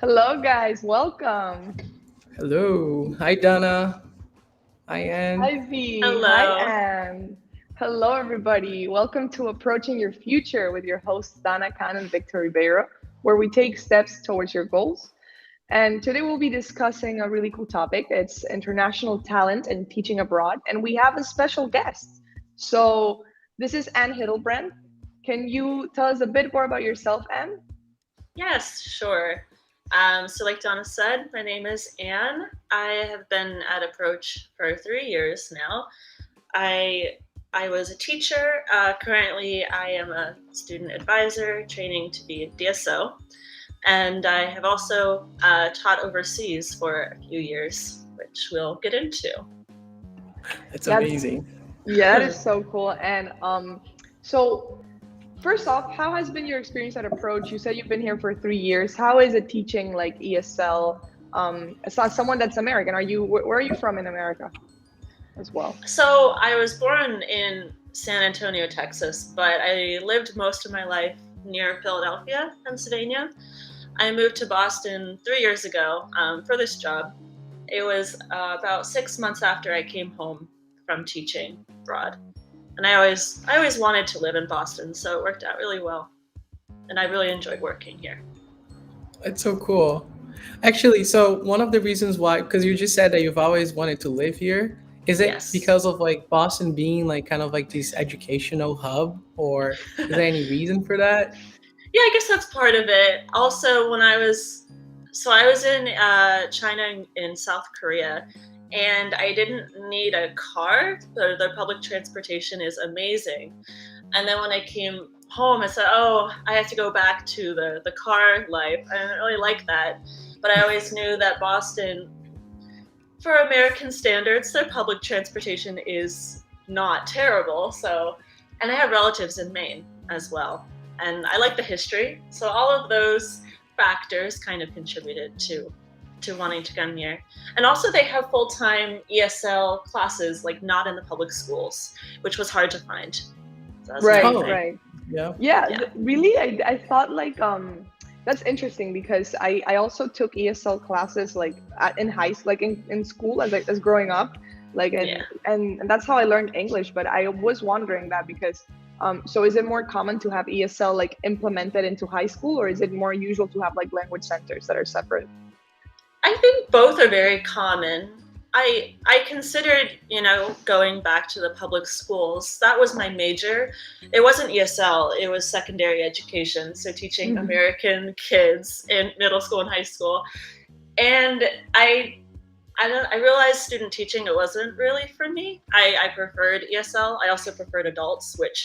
Hello, guys. Welcome. Hello. Hi, Donna. Hi, Ann. Hi, V. Hi, Hello. Anne. Hello, everybody. Welcome to Approaching Your Future with your hosts, Dana Khan and Victor Ribeiro, where we take steps towards your goals. And today we'll be discussing a really cool topic. It's international talent and teaching abroad. And we have a special guest. So, this is Anne Hildebrand. Can you tell us a bit more about yourself, Anne? Yes, sure. So, like Donna said, my name is Anne. I have been at Approach for 3 years now. I I was a teacher. Currently, I am a student advisor, training to be a DSO, and I have also taught overseas for a few years, which we'll get into. It's Yeah, amazing. yeah, that is so cool. And so first off, how has been your experience at Approach? You said you've been here for 3 years. How is it teaching like ESL? It's not someone that's American. Are you? Where are you from in America as well? So, I was born in San Antonio, Texas, but I lived most of my life near Philadelphia, Pennsylvania. I moved to Boston 3 years ago for this job. It was about 6 months after I came home from teaching abroad, and I always wanted to live in Boston, so it worked out really well, and I really enjoyed working here. It's so cool. Actually, so one of the reasons why, because you just said that you've always wanted to live here, is it Yes. because of like Boston being like kind of like this educational hub, or is there any reason for that? Yeah, I guess that's part of it. Also, I was in China in South Korea, and I didn't need a car. The public transportation is amazing. And then when I came home, I said, "Oh, I have to go back to the car life. I don't really like that." But I always knew that Boston, for American standards, their public transportation is not terrible. So, and I have relatives in Maine as well, and I like the history. So all of those factors kind of contributed to wanting to come here. And also, they have full time ESL classes, like not in the public schools, which was hard to find. So that's another Right, Oh, thing. right. yeah. Yeah, Yeah. really, I thought like that's interesting because I also took ESL classes like in like in school as growing up, like Yeah. and that's how I learned English. But I was wondering that because so is it more common to have ESL like implemented into high school, or is it more usual to have like language centers that are separate? I think both are very common. I considered, going back to the public schools. That was my major. It wasn't ESL, it was secondary education, so teaching Mhm. American kids in middle school and high school. And I realized student teaching, it wasn't really for me. I preferred ESL. I also preferred adults, which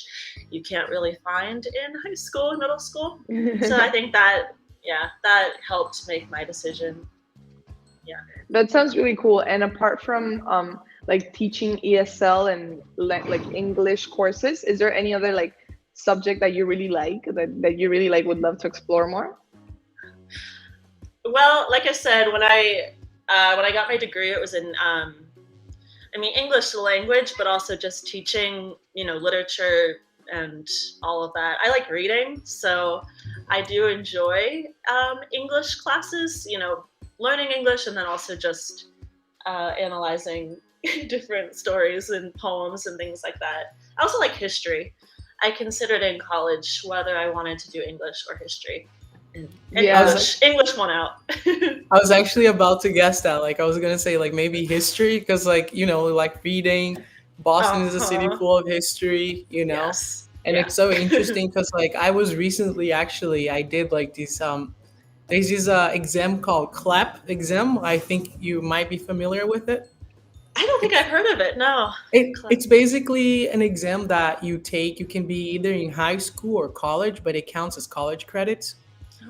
you can't really find in high school and middle school. So I think that, yeah, that helped make my decision. Yeah. That sounds really cool. And apart from like teaching ESL and like English courses, is there any other like subject that you really like that you really like would love to explore more? Well, like I said, when I got my degree, it was in English the language, but also just teaching, literature and all of that. I like reading, so I do enjoy English classes. Learning English, and then also just analyzing different stories and poems and things like that. I also like history. I considered in college whether I wanted to do English or history. And I was Yeah. like, English won out. I was actually about to guess that. Like, I was gonna say like maybe history, because like like reading. Boston is a city Uh-huh. full of history. Yes. And Yeah. it's so interesting because like I was recently actually I did like this there's this exam called CLAP exam. I think you might be familiar with it. I don't think I've It's heard of it. No. it's basically an exam that you take. You can be either in high school or college, but it counts as college credits.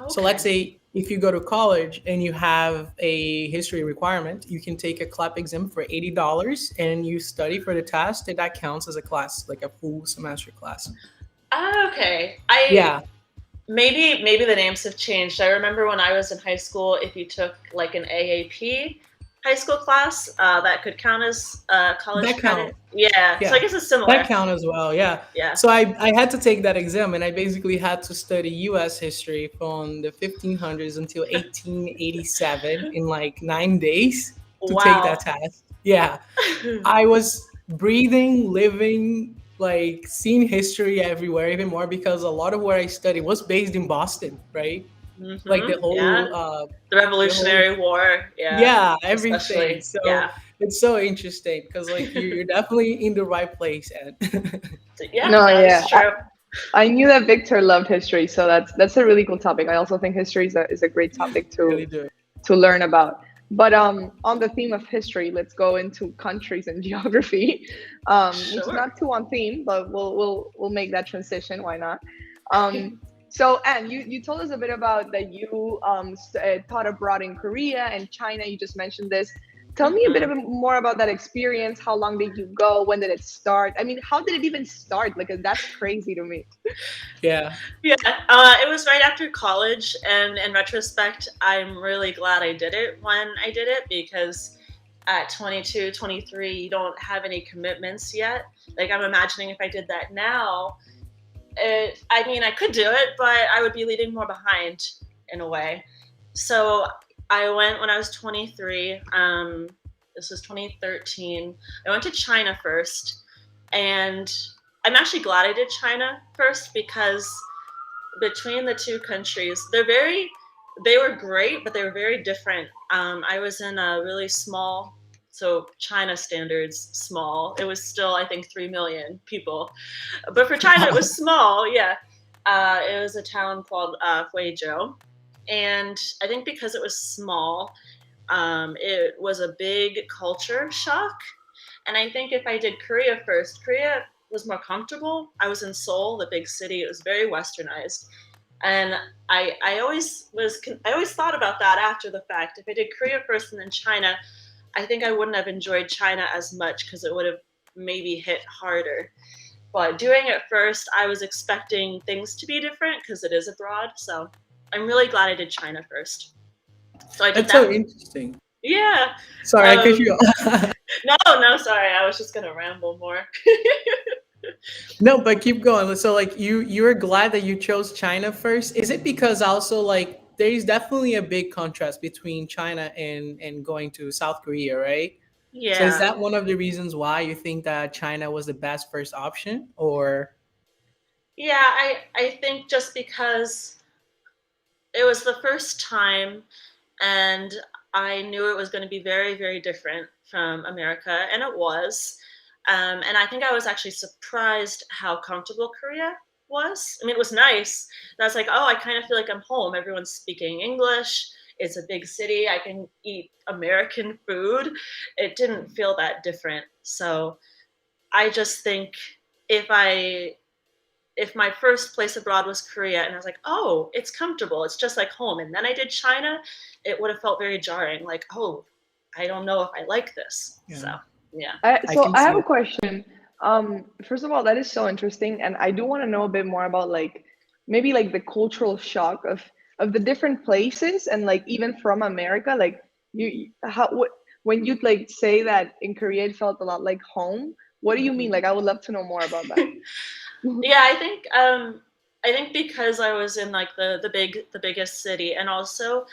So let's Okay. say if you go to college and you have a history requirement, you can take a CLAP exam for $80 and you study for the test, and that counts as a class, like a full semester class. Okay. I Yeah, maybe the names have changed. I remember when I was in high school, if you took like an AAP, high school class that could count as college That credit. count. Yeah, so I Yeah. guess it's That similar. count as well. Yeah. Yeah. So I had to take that exam, and I basically had to study U.S. history from the 1500s until 1887 in like 9 days to take that Wow. test. Yeah. I was breathing, living, like seeing history everywhere, even more because a lot of what I studied was based in Boston, right? Like Yeah. The the whole, Revolutionary War. Yeah. yeah, everything. Especially. So Yeah. it's so interesting because like you're definitely in the right place, and Yeah, No, that yeah. is true. I knew that Victor loved history, so that's a really cool topic. I also think history is a great topic really do. to learn about. But on the theme of history, let's go into countries and geography, which is Sure. not too on theme, but we'll make that transition. Why not? Um, so, Anne, you told us a bit about that you taught abroad in Korea and China. You just mentioned this. Tell me a bit more about that experience. How long did you go? When did it start? I mean, how did it even start? Like, that's crazy to me. Yeah. Yeah, it was right after college, and in retrospect, I'm really glad I did it when I did it because at 22, 23, you don't have any commitments yet. Like, I'm imagining if I did that now, I mean, I could do it, but I would be leaving more behind in a way. So I went when I was 23. This was 2013. I went to China first, and I'm actually glad I did China first because between the two countries, they were great, but they were very different. I was in a really small, so China standards, small. It was still, I think, 3 million people. But for China, it Wow. was small, yeah. It was a town called Huizhou. And I think because it was small, it was a big culture shock. And I think if I did Korea first, Korea was more comfortable. I was in Seoul, the big city. It was very westernized. And I always thought about that after the fact. If I did Korea first and then China, I think I wouldn't have enjoyed China as much because it would have maybe hit harder. But doing it first, I was expecting things to be different because it is abroad. So I'm really glad I did China first. So I did That's so that. interesting. Yeah. Sorry, I cut you off. No, sorry. I was just gonna ramble more. No, but keep going. So like you were glad that you chose China first. Is it because also like there is definitely a big contrast between China and going to South Korea, right? So is Yeah. that one of the reasons why you think that China was the best first option, or Yeah, I think just because it was the first time and I knew it was going to be very, very different from America, and it was. And I think I was actually surprised how comfortable Korea was. I mean, it was nice. And I was like, oh, I kind of feel like I'm home. Everyone's speaking English. It's a big city. I can eat American food. It didn't feel that different. So I just think if I if my first place abroad was Korea and I was like, oh, it's comfortable, it's just like home, and then I did China, it would have felt very jarring. Like, oh, I don't know if I like this. So, yeah, yeah. I So can I see have a that. question. First of all, that is so interesting, and I do want to know a bit more about like maybe like the cultural shock of the different places, and like even from America. Like how when you like say that in Korea it felt a lot like home. What do you mean? Like I would love to know more about that. Yeah, I think because I was in like the biggest city, and also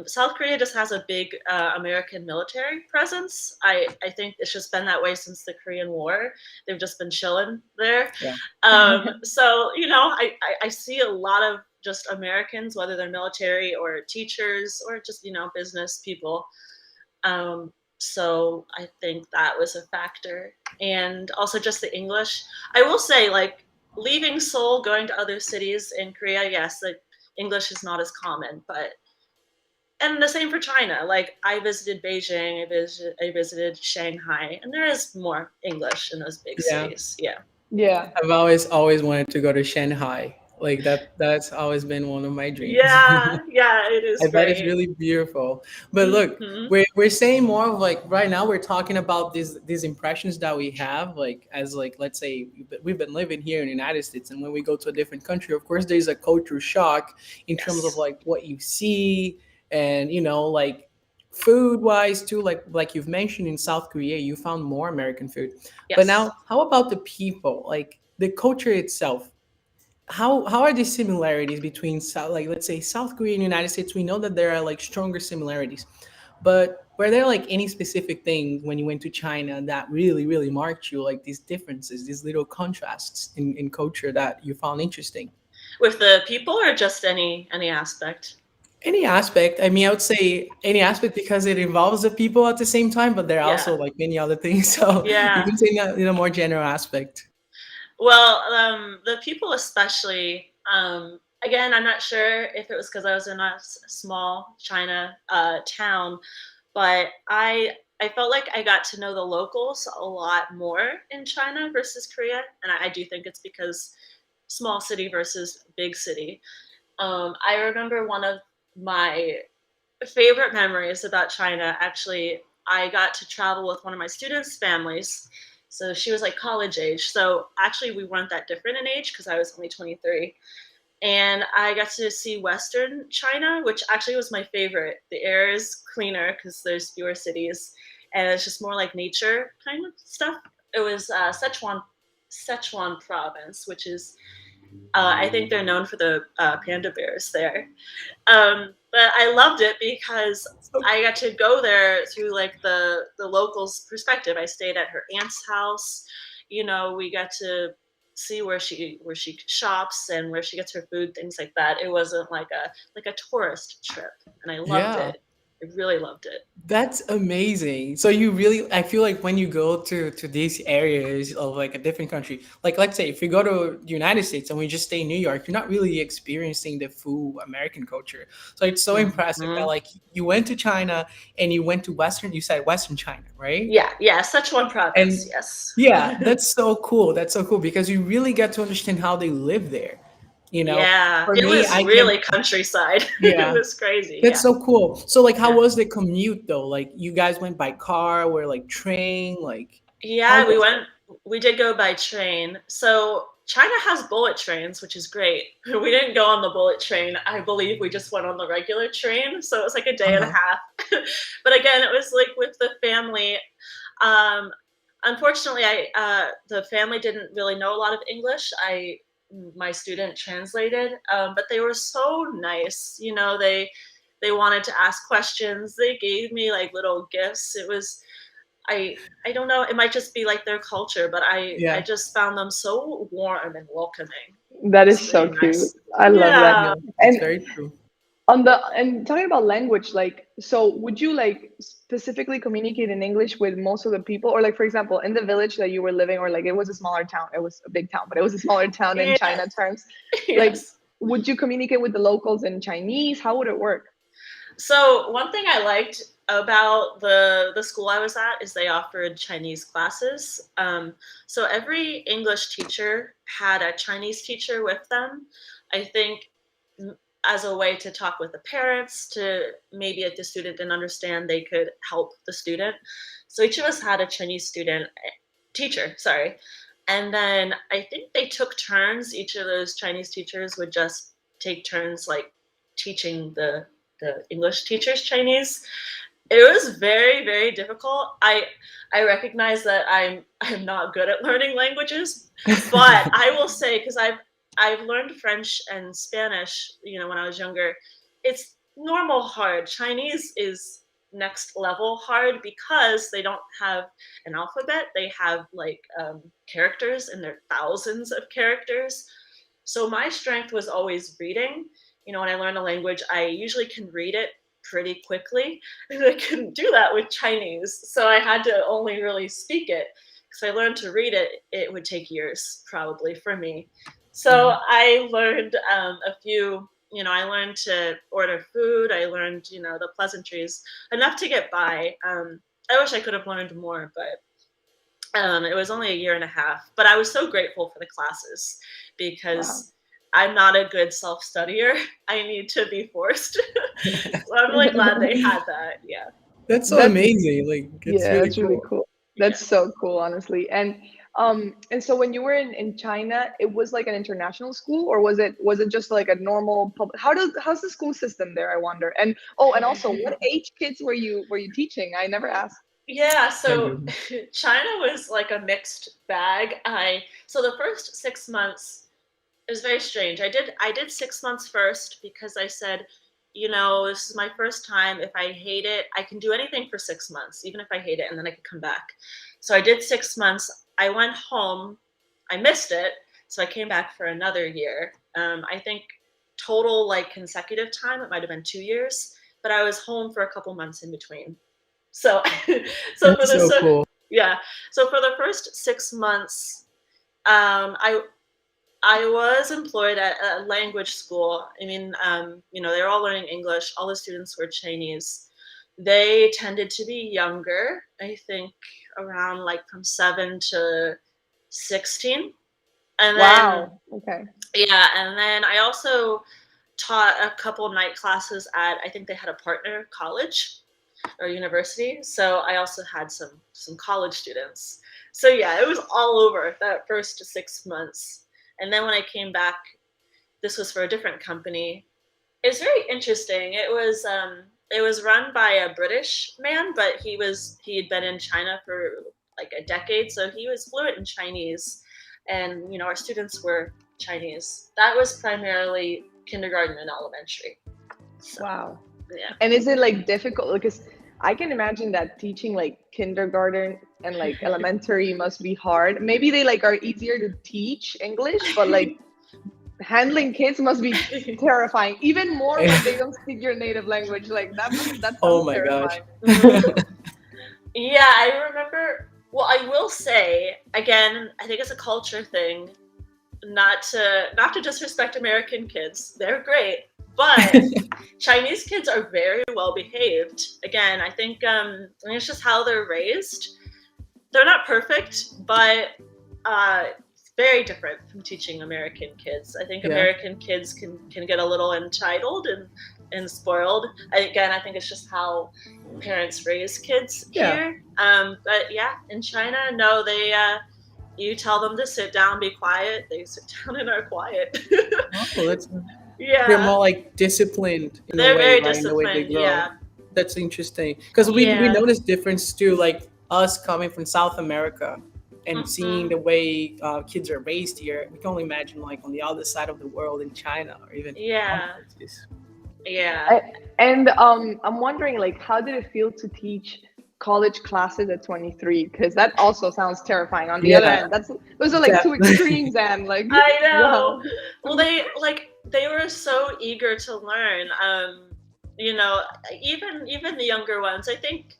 South Korea just has a big American military presence. I think it's just been that way since the Korean War. They've just been chilling there. Yeah. So I see a lot of just Americans, whether they're military or teachers or just business people. So I think that was a factor, and also just the English. I will say, like leaving Seoul, going to other cities in Korea, yes, like English is not as common, but and the same for China. Like I visited Beijing, I visited Shanghai, and there is more English in those big Yeah, cities. Yeah. Yeah. I've always wanted to go to Shanghai. Like that's always been one of my dreams. Yeah, yeah, it I is bet it's great. really beautiful. But look, Hmm. we're saying more of like right now we're talking about these impressions that we have, like as like let's say we've been living here in the United States, and when we go to a different country, of course there's a culture shock in terms of Yes. like what you see, and like food wise too, like you've mentioned in South Korea, you found more American food. But Yes. now, how about the people, like the culture itself? How are the similarities between South, like let's say South Korea and United States? We know that there are like stronger similarities, but were there like any specific things when you went to China that really marked you, like these differences, these little contrasts in culture that you found interesting? With the people or just any aspect? Any aspect. I mean, I would say any aspect because it involves the people at the same time, but there are Yeah. also like many other things. So you Yeah. can say in a more general aspect. Well, the people especially. Again, I'm not sure if it was because I was in a small China town, but I felt like I got to know the locals a lot more in China versus Korea, and I do think it's because small city versus big city. I remember one of my favorite memories about China. Actually, I got to travel with one of my students' families. So she was like college age. So actually, we weren't that different in age because I was only 23. And I got to see Western China, which actually was my favorite. The air is cleaner because there's fewer cities, and it's just more like nature kind of stuff. It was Sichuan province, which is I think they're known for the panda bears there. But I loved it because So I got to go there through like the locals' perspective. I stayed at her aunt's house. You know, we got to see where she shops and where she gets her food, things like that. It wasn't like a tourist trip, and I loved yeah. it. I really loved it. That's amazing. So you really, I feel like when you go to these areas of like a different country, like let's say if you go to the United States and we just stay in New York, you're not really experiencing the full American culture. So it's so impressive that Hmm. like you went to China and you went to Western, you said Western China, right? Yeah, yeah, Sichuan province. And Yes. yeah, that's so cool. That's so cool because you really get to understand how they live there. You know, Yeah, for it me, was I can, really countryside. It yeah. was crazy. That's Yeah, so cool. So like how yeah. was the commute though? Like you guys went by car or like train? Like how Yeah, we was it? went we did go by train. So China has bullet trains, which is great. We didn't go on the bullet train. I believe we just went on the regular train. So it was like a day and a Uh-huh. half. But again, it was like with the family. Um, Unfortunately, I the family didn't really know a lot of English. My student translated, but they were so nice. You know, they wanted to ask questions. They gave me like little gifts. It was I don't know, it might just be like their culture, but I Yeah. just found them so warm and welcoming. That It was is so really cute. nice. I love that. Yeah. Yeah, that's And very true. talking about language, like, so would you like specifically communicate in English with most of the people, or like for example, in the village that you were living, or like it was a smaller town, it was a big town, but it was a smaller town in Yeah. China terms. Like, Yes. would you communicate with the locals in Chinese? How would it work? So one thing I liked about the school I was at is they offered Chinese classes. So every English teacher had a Chinese teacher with them. I think as a way to talk with the parents, to maybe if the student didn't understand, they could help the student. So each of us had a Chinese student teacher, sorry. And then I think they took turns. Each of those Chinese teachers would just take turns like teaching the English teachers Chinese. It was very difficult. I recognize that I'm not good at learning languages, but I will say because I've learned French and Spanish, you know, when I was younger. It's normal hard. Chinese is next level hard because they don't have an alphabet. They have like characters, and they're thousands of characters. So my strength was always reading. You know, when I learn a language, I usually can read it pretty quickly, and I couldn't do that with Chinese. So I had to only really speak it. Because I learned to read it, it would take years probably for me. So Yeah. I learned a few. You know, I learned to order food. I learned, you know, the pleasantries enough to get by. I wish I could have learned more, but it was only a year and a half, but I was so grateful for the classes Wow. because I'm not a good self studier. I need to be forced. So I'm really glad they had that. Yeah. That's so That's amazing. Like it's Yeah, really that's really cool. cool. That's Yes. so cool, honestly. And And so when you were in China, it was like an international school, or was it just like a normal public? How's the school system there? I wonder. And oh, and also, what age kids were you teaching? I never asked. Yeah, so China was like a mixed bag. So the first 6 months, it was very strange. I did 6 months first because I said, this is my first time. If I hate it, I can do anything for 6 months, even if I hate it, and then I could come back. So I did 6 months. I went home. I missed it, so I came back for another year. I think total like consecutive time, it might have been 2 years, but I was home for a couple months in between. So, so for That's so cool. yeah. So for the first 6 months, I was employed at a language school. I mean, they're all learning English. All the students were Chinese. They tended to be younger. I think around like from 7 to 16. And then, Wow. Okay. yeah, and then I also taught a couple night classes at, I think they had a partner college or university. So I also had some college students. So yeah, it was all over that first 6 months. And then when I came back, this was for a different company. It was very interesting. It was run by a British man, but he had been in China for like a decade, so he was fluent in Chinese, and our students were Chinese. That was primarily kindergarten and elementary. So, Wow. yeah. And is it like difficult? Because I can imagine that teaching like kindergarten and like elementary must be hard. Maybe they like are easier to teach English, but like handling kids must be terrifying. Even more when they don't speak your native language. Like that Oh sounds my gosh. terrifying. Yeah, I remember. Well, I will say again, I think it's a culture thing. Not to disrespect American kids, they're great, but Chinese kids are very well behaved. Again, I think it's just how they're raised. They're not perfect, but it's very different from teaching American kids. I think American kids can get a little entitled and spoiled. Again, I think it's just how parents raise kids here. But yeah, in China, no, they you tell them to sit down, be quiet, they sit down and are quiet. Oh, Yeah, they're more like disciplined in they're a way, very right? In the way they disciplined. grow. Yeah, That's interesting because we notice difference too, like us coming from South America and seeing the way kids are raised here. We can only imagine like on the other side of the world in China or even other places. Yeah. And I'm wondering, like, how did it feel to teach college classes at 23? Because that also sounds terrifying. On the other hand, those are like two extremes, and like I know. wow. Well, they were so eager to learn. Even the younger ones. I think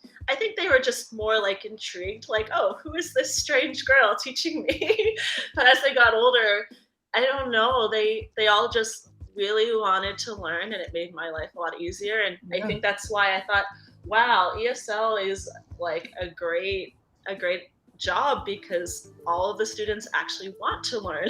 they were just more like intrigued, like, oh, who is this strange girl teaching me? But as they got older, I don't know. They all just really wanted to learn, and it made my life a lot easier. And I think that's why I thought, wow, ESL is like a great job because all of the students actually want to learn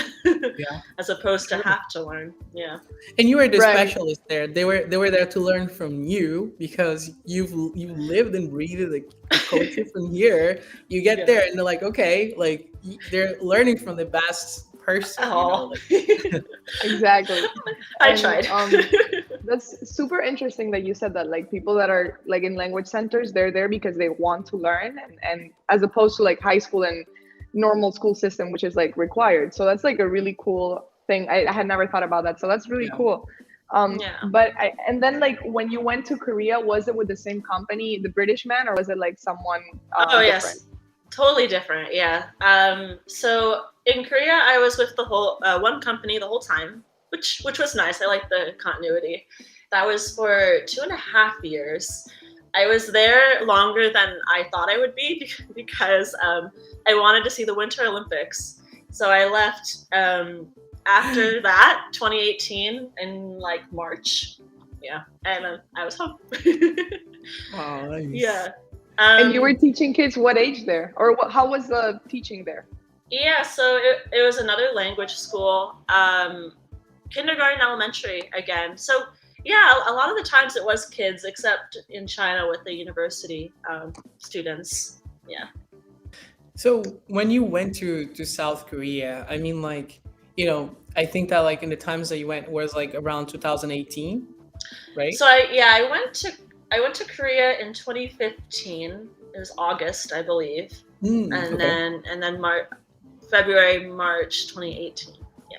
as opposed to have to learn. Yeah. And you were the specialist there. They were there to learn from you because you lived and breathed the culture from here. You get there and they're like, okay, like they're learning from the best person. Exactly. I tried. That's super interesting that you said that, like, people that are like in language centers, they're there because they want to learn, and as opposed to like high school and normal school system, which is like required. So that's like a really cool thing. I had never thought about that. So that's really cool. But and then like when you went to Korea, was it with the same company, the British man, or was it like someone different? Yes, totally different. Yeah. So in Korea, I was with the whole one company the whole time, which was nice. I like the continuity. That was for 2.5 years. I was there longer than I thought I would be because I wanted to see the Winter Olympics. So I left after that, 2018, in like March. Yeah, and I was home. Oh, nice. Yeah. And you were teaching kids what age there, or how was the teaching there? Yeah, so it was another language school, kindergarten, elementary again. So yeah, a lot of the times it was kids, except in China with the university students. Yeah. So when you went to South Korea, I mean, like, I think that like in the times that you went was like around 2018, right? So I went to Korea in 2015. It was August, I believe, and Okay. then February, March 2018. Yeah.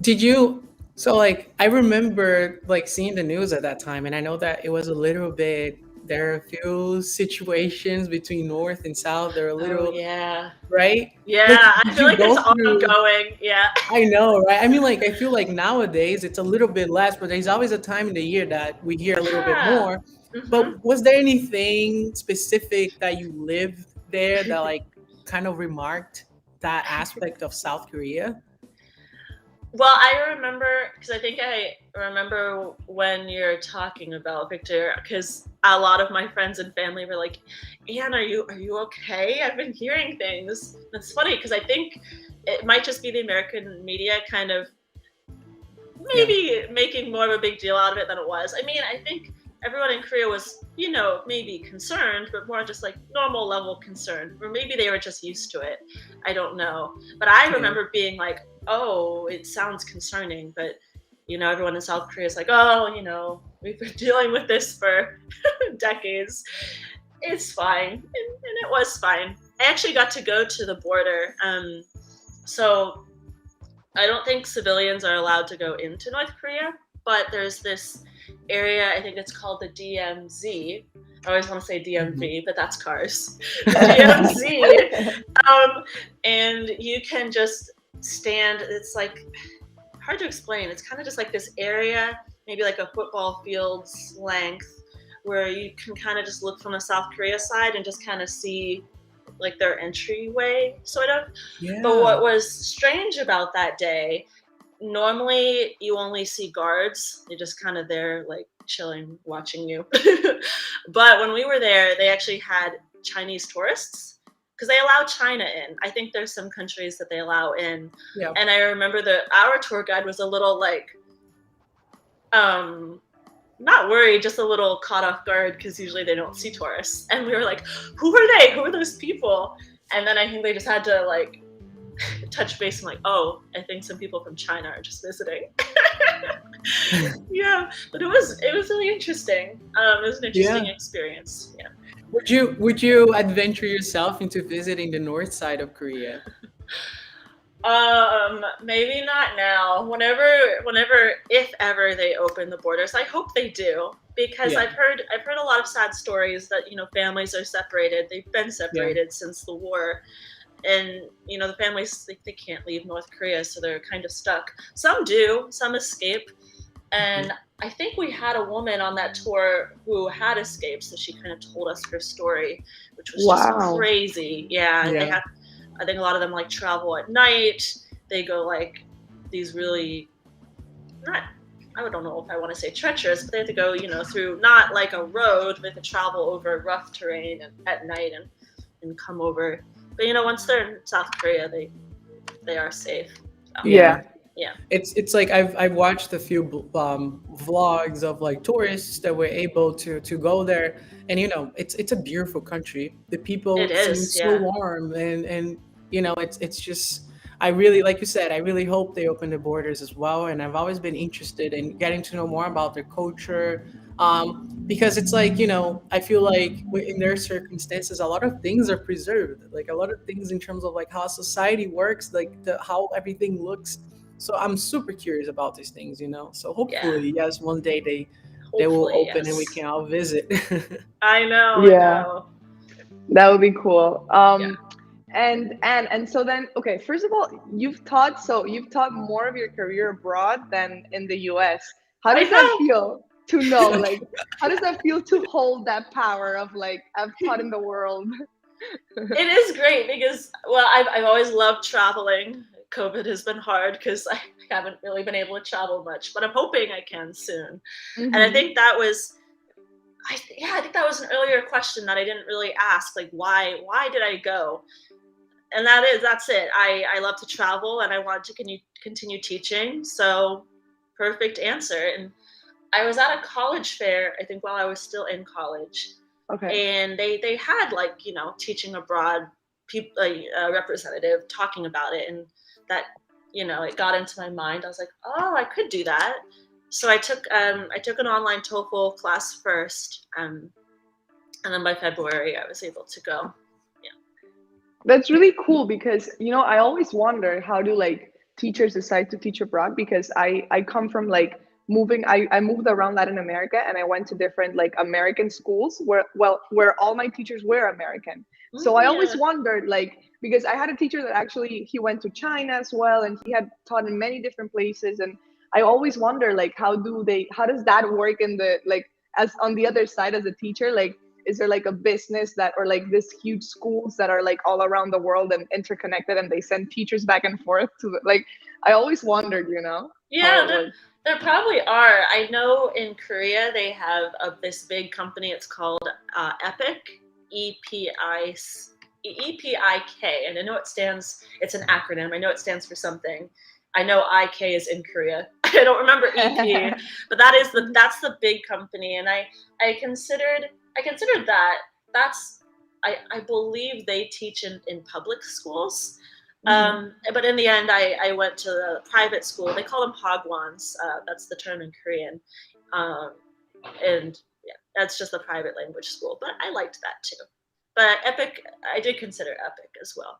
Did you? So like I remember like seeing the news at that time, and I know that it was a little bit. There are a few situations between North and South. They're a Oh little yeah. right. Like, Yeah, I did feel you like it's go through? ongoing. Yeah. I know, right? I mean, like, I feel like nowadays it's a little bit less, but there's always a time in the year that we hear a little bit Yeah. more. hmm But was there anything specific that you lived there that, like, kind of remarked that aspect of South Korea? Well, I remember because I think I remember when you're talking about Victor, because a lot of my friends and family were like, "Anne, are you okay? I've been hearing things." It's funny because I think it might just be the American media kind of Yeah. maybe making more of a big deal out of it than it was. I mean, I think everyone in Korea was, maybe concerned, but more just like normal level concern, or maybe they were just used to it. I don't know. But I Yeah. remember being like, oh, it sounds concerning, but everyone in South Korea is like, oh, we've been dealing with this for decades. It's fine. And it was fine. I actually got to go to the border. So I don't think civilians are allowed to go into North Korea, but there's this area, I think it's called the DMZ. I always want to say Mhm. DMV, but that's cars. The DMZ. And you can just stand, it's like hard to explain. It's kind of just like this area, maybe like a football field's length, where you can kind of just look from the South Korea side and just kind of see like their entryway, sort of. But Yeah. what was strange about that day, normally you only see guards. They're just kind of there, like chilling, watching you. But when we were there, they actually had Chinese tourists because they allow China in. I think there's some countries that they allow in. Yeah. And I remember our tour guide was a little like, um, not worried, just a little caught off guard because usually they don't see tourists. And we were like, who are they? Who are those people? And then I think they just had to like touch base and like, oh, I think some people from China are just visiting. Yeah, but it was really interesting. It was an interesting Yeah. experience. Yeah. Would you adventure yourself into visiting the north side of Korea? Maybe not now. If ever they open the borders, I hope they do because Yeah. I've heard a lot of sad stories that families are separated. They've been Yeah. separated since the war, and the families they can't leave North Korea, so they're kind of stuck. Some do, some escape, Mhm. and I think we had a woman on that tour who had escaped, so she kind of told us her story, which was just Wow. crazy. Yeah, and Yeah. I think a lot of them like travel at night. They go like these really not. I don't know if I want to say treacherous, but they have to go, through not like a road. They have to travel over rough terrain at night and come over. But once they're in South Korea, they are safe. So, Yeah. Yeah. yeah. It's like I've watched a few vlogs of like tourists that were able to go there, and it's a beautiful country. The It people seem is. so Yeah. warm, and it's just I really, like you said, I really hope they open the borders as well. And I've always been interested in getting to know more about their culture, because it's like I feel like in their circumstances a lot of things are preserved, like a lot of things in terms of like how society works, like how everything looks. So I'm super curious about these things. So Yeah. hopefully, yes, one day they will Hopefully, open and we yes. can all visit. I know. I Yeah. know. That would be cool. Yeah. And so then, okay, first of all, you've taught more of your career abroad than in the US. How I does that know. feel to know? Like, how does that feel to hold that power of like I've taught in the world? It is great because, well, I've always loved traveling. COVID has been hard because I haven't really been able to travel much, but I'm hoping I can soon. And I Hmm. think that was, I think that was an earlier question that I didn't really ask, like why did I go? And that's it. I love to travel and I want to continue teaching. So perfect answer. And I was at a college fair, I think while I was still in college, Okay. and they had like teaching abroad representative talking about it, and that, it got into my mind. I was like, oh, I could do that. So I took an online TOEFL class first, and then by February I was able to go. Yeah. That's really cool because I always wonder how do like teachers decide to teach abroad, because I come from like moving I moved around Latin America, and I went to different like American schools where all my teachers were American. So I always Yeah. wondered, like, because I had a teacher that actually he went to China as well, and he had taught in many different places, and I always wonder like how does that work in the like as on the other side as a teacher, like is there like a business that or like this huge schools that are like all around the world and interconnected, and they send teachers back and forth to like I always wondered, how Yeah, it was. there probably are. I know in Korea they have this big company. It's called Epic, EPIK, and I know it's an acronym. I know it stands for something. I know IK is in Korea. I don't remember EP, but that's the big company, and I considered that. I believe they teach in public schools. But in the end, I went to a private school. They call them hagwons. That's the term in Korean. And yeah, that's just a private language school. But I liked that too. But Epic, I did consider Epic as well.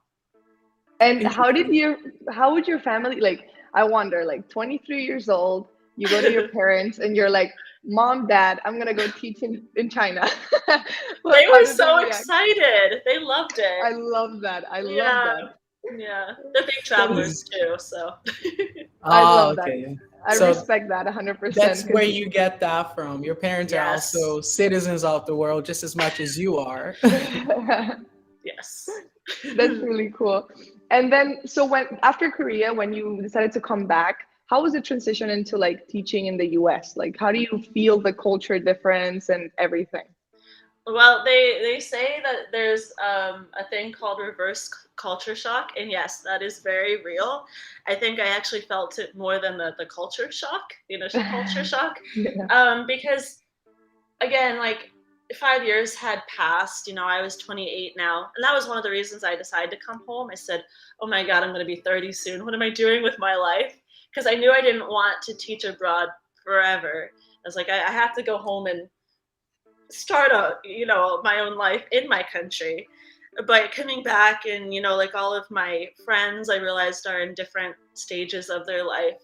And how would your family, like, I wonder, like 23 years old, you go to your parents and you're like, Mom, Dad, I'm gonna go teach in China. They How were did they so react? excited. They loved it. I love that. I love Yeah, that. yeah. They're big That is, travelers too, so. I Oh, love that. okay. I So respect that 100% that's where because you get that from. Your parents are Yes. also citizens of the world just as much as you are. Yes. that's really cool. And then, so when after Korea, when you decided to come back, how was the transition into like teaching in the US? Like, how do you feel the culture difference and everything? Well, they say that there's a thing called reverse culture shock, and yes, that is very real. I think I actually felt it more than the culture shock, the initial culture shock, Yeah. because again, like 5 years had passed. I was 28 now, and that was one of the reasons I decided to come home. I said, "Oh my God, I'm going to be 30 soon. What am I doing with my life?" Because I knew I didn't want to teach abroad forever. I was like, I have to go home and start my own life in my country. But coming back, and like all of my friends I realized are in different stages of their life,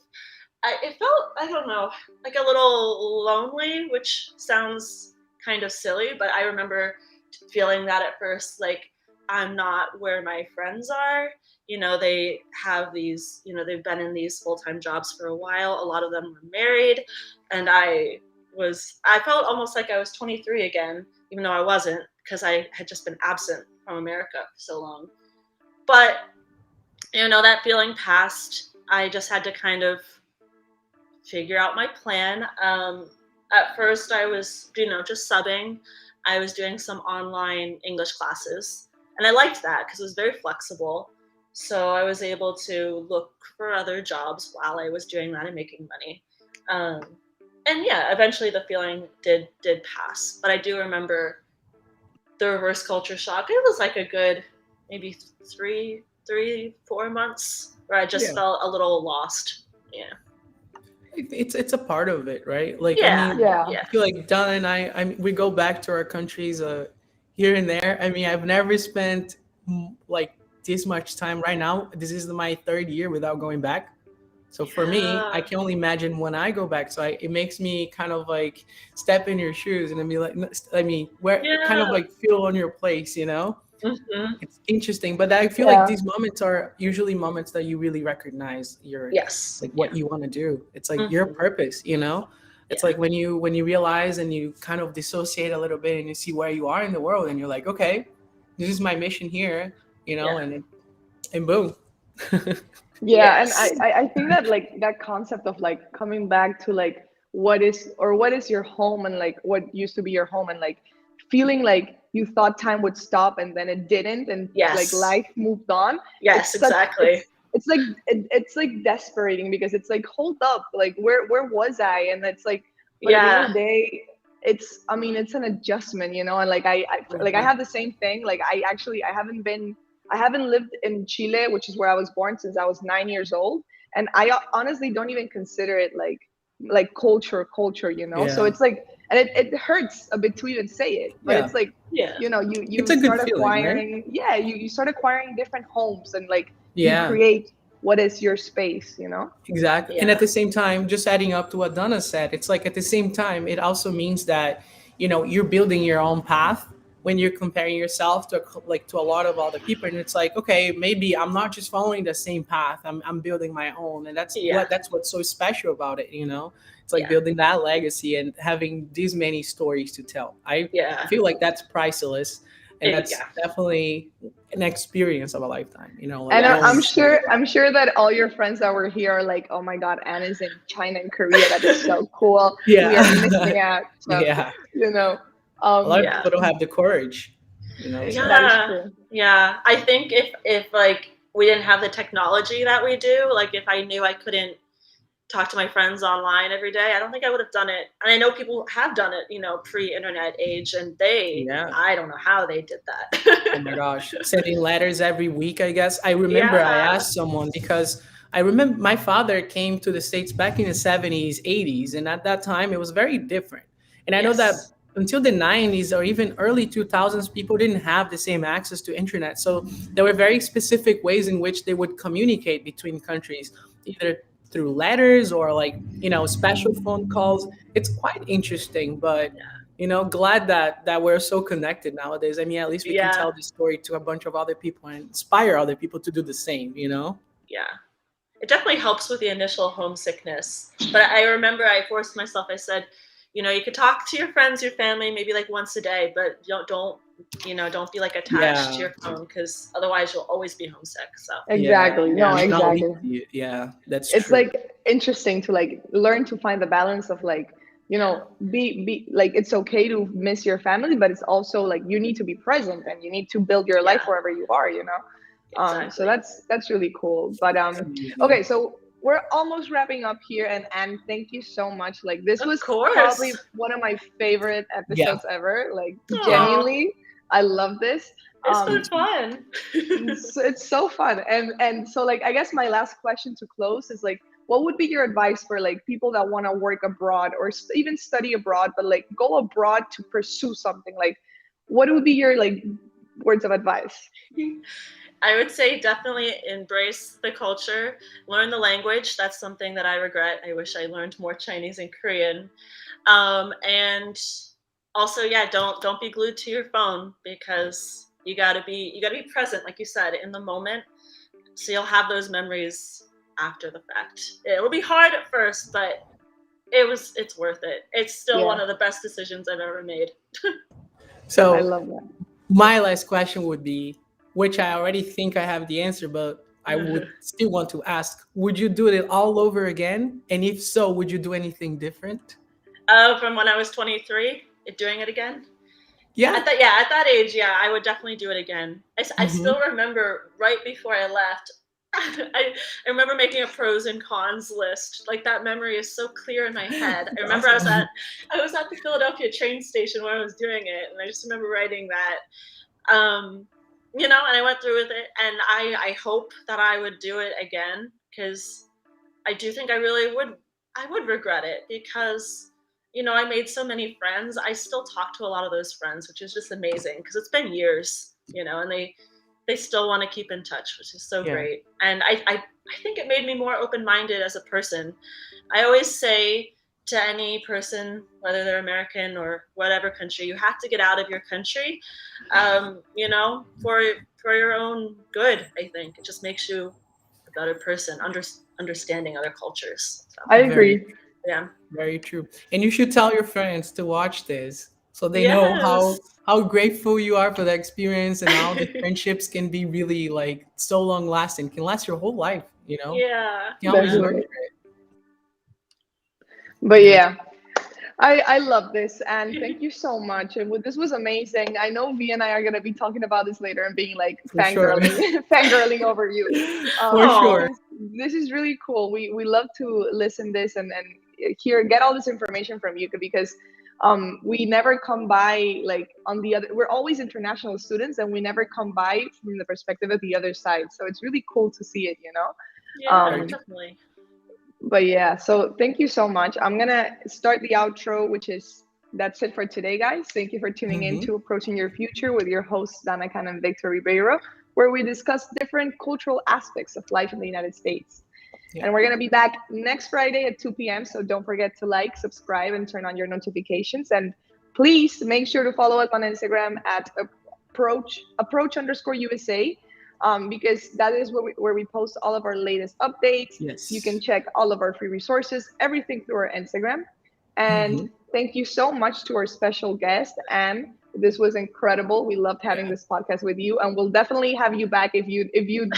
it felt, I don't know, like a little lonely, which sounds kind of silly, but I remember feeling that at first, like I'm not where my friends are. They have these, they've been in these full-time jobs for a while. A lot of them were married, and I felt almost like I was 23 again, even though I wasn't, because I had just been absent from America for so long. But that feeling passed. I just had to kind of figure out my plan. At first, I was, just subbing. I was doing some online English classes, and I liked that because it was very flexible. So I was able to look for other jobs while I was doing that and making money. And yeah, eventually the feeling did pass. But I do remember the reverse culture shock. It was like a good maybe 3, 4 months where I just Yeah. felt a little lost. Yeah. It's a part of it, right? Like, I Yeah. mean, Yeah. Yeah. I feel like Don and I mean, we go back to our countries here and there. I mean, I've never spent like this much time. Right now, this is my third year without going back. So for me, I Yeah. can only imagine when I go back. So it makes me kind of like step in your shoes and then be like, I mean, where kind of Yeah. like feel on your place, Hmm. It's interesting, but I feel like Yeah. these moments are usually moments that you really recognize Yes. like Yeah. what you want to do. It's like your Hmm. purpose. It's Yeah. like when you realize and you kind of dissociate a little bit and you see where you are in the world and you're like, okay, this is my mission here, Yeah. and boom. Yeah, and Yes. I think that like that concept of like coming back to like what is your home, and like what used to be your home, and like feeling like you thought time would stop and then it didn't, and like Yes. life moved on. Yes. It's such Exactly. it's like desperating, because it's like, hold up, like where was I? And it's like, but at the end of Yeah. the day, it's, I mean, it's an adjustment, and like I like I Mhm. have the same thing. Like I haven't been I haven't lived in Chile, which is where I was born, since I was 9 years old, and I honestly don't even consider it like culture, you know. So Yeah. it's like, and it hurts a bit to even say it, but Yeah. it's like, Yeah. you know, It's you a good start feeling, right? acquiring, yeah, you start acquiring different homes, and like you Yeah. create what is your space, you know. Exactly. And at Yeah. the same time, just adding up to what Donna said, it's like at the same time, it also means that, you're building your own path when you're comparing yourself to like to a lot of other people. And it's like, okay, maybe I'm not just following the same path. I'm building my own. And Yeah. that's what's so special about it. It's like Yeah. building that legacy and having these many stories to tell. I Yeah. feel like that's priceless. And that's Yeah. definitely an experience of a lifetime, like And Yes. going through. I'm sure that all your friends that were here are like, oh my God, Anna's in China and Korea. That is so cool. We are Yeah. missing out. So, Yeah. you know, A lot of Yeah. people don't have the courage, so that is Yeah. true. Yeah. I think if like we didn't have the technology that we do, like if I knew I couldn't talk to my friends online every day, I don't think I would have done it. And I know people have done it, pre-internet age, and yeah. I don't know how they did Oh my that. gosh, sending letters every week, I guess. I remember I Yeah. asked someone because I remember my father came to the States back in the 70s, 80s, and at that time it was very different. And I know that Yes. until the 90s or even early 2000s, people didn't have the same access to internet. So there were very specific ways in which they would communicate between countries, either through letters or like, special phone calls. It's quite interesting, but glad that we're so connected nowadays. I mean, at least we can Yeah. tell this story to a bunch of other people and inspire other people to do the same. Yeah. It definitely helps with the initial homesickness. But I remember I forced myself. I said, you could talk to your friends, your family, maybe like once a day, but don't be like attached to Yeah. your phone, because otherwise you'll always be homesick. So Yeah. Exactly. Yeah. No, And not leave exactly. you. Yeah, that's It's true. like interesting to like learn to find the balance of like, yeah, be like, it's okay to miss your family, but it's also like you need to be present and you need to build your life yeah, wherever you are, you know. So exactly. that's really cool. But It's amazing. okay, so we're almost wrapping up here, and thank you so much. Like this Of was course. probably one of my favorite Yeah. episodes ever. Like Yeah. Oh, genuinely, I love this. it's Me been Um, too. fun. it's so fun, and so like I guess my last question to close is like, what would be your advice for like people that want to work abroad or even study abroad, but like go abroad to pursue something? Like, what would be your like words of advice? I would say definitely embrace the culture, learn the language. That's something that I regret. I wish I learned more Chinese and Korean. And also, yeah, don't be glued to your phone, because you gotta be present, like you said, in the moment, so you'll have those memories after the fact. It will be hard at first, but it's worth it. It's still Yeah, one of the best decisions I've ever made. I So love that. my last question would be, which I already think I have the answer, but I would still want to ask, would you do it all over again? And if so, would you do anything different? From when I was 23, doing it again. Yeah. At that age, yeah, I would definitely do it again. I Hmm. still remember right before I left. I remember making a pros and cons list. Like, that memory is so clear in my head. I remember Awesome. I was at the Philadelphia train station when I was doing it, and I just remember writing that. And I went through with it, and I hope that I would do it again, because I do think I would regret it, because I made so many friends. I still talk to a lot of those friends, which is just amazing, because it's been years, and they still want to keep in touch, which is so Yeah. great. And I think it made me more open-minded as a person. I always say to any person, whether they're American or whatever country, you have to get out of your country, for your own good. I think it just makes you a better person, understanding other cultures. So I Very, agree. yeah. very true. And you should tell your friends to watch this so they know Yes. how grateful you are for the experience and how the friendships can be really like so long lasting, can last your whole life. Yeah. You can always Yeah. nurture Definitely. it. But Yeah. yeah, I love this, and thank you so much. This was amazing. I know V and I are gonna be talking about this later and being like For sure. fangirling, fangirling over you. For Oh, sure. This is really cool. We love to listen this and get all this information from you, because We never come by like on the other. We're always international students, and we never come by from the perspective of the other side. So it's really cool to see it, you know. Yeah, Um, definitely. but yeah, so thank you so much. I'm gonna start the outro, which is that's it for today, guys. Thank you for tuning in Mm-hmm. to Approaching Your Future with your hosts, Dana Khan and Victor Ribeiro, where we discuss different cultural aspects of life in the United States. Yeah. And we're gonna be back next Friday at 2 p.m. So don't forget to like, subscribe, and turn on your notifications. And please make sure to follow us on Instagram at approach_USA, because that is where we post all of our latest updates. You can Yes. check all of our free resources, everything through our Instagram. And Mm-hmm. thank you so much to our special guest, Anne. This was incredible. We loved having Yeah. this podcast with you, and we'll definitely have you back if you'd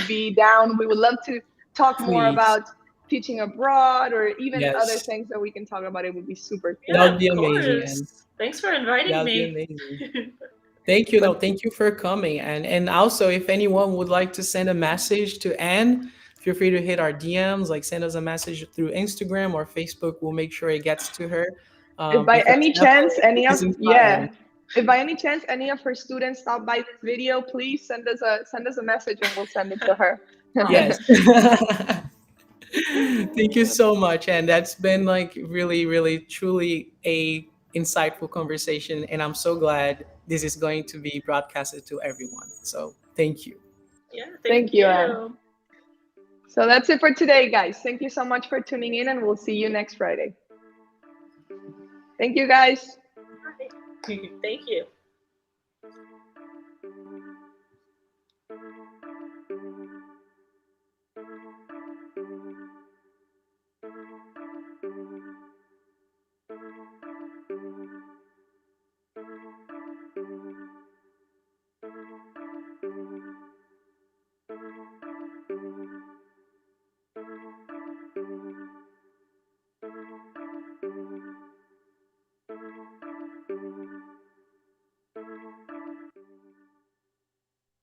be down. We would love to talk more Please. about teaching abroad or even other Yes. things that we can talk about. It would be super That cool. Yeah, would of be amazing, and course. Thanks for inviting that would be me. amazing. Thank you. But No, thank you for coming. And also, if anyone would like to send a message to Anne, feel free to hit our DMs, like send us a message through Instagram or Facebook. We'll make sure it gets to her, if by because any chance definitely any of it's yeah, inspiring. if by any chance any of her students stop by this video, please send us a message and we'll send it to her. Aw. Yes. Thank you so much. And that's been like really, really, truly a insightful conversation. And I'm so glad this is going to be broadcasted to everyone. So thank you. Yeah, Thank thank you, Anne. you. So that's it for today, guys. Thank you so much for tuning in, and we'll see you next Friday. Thank you, guys. Bye. Thank you.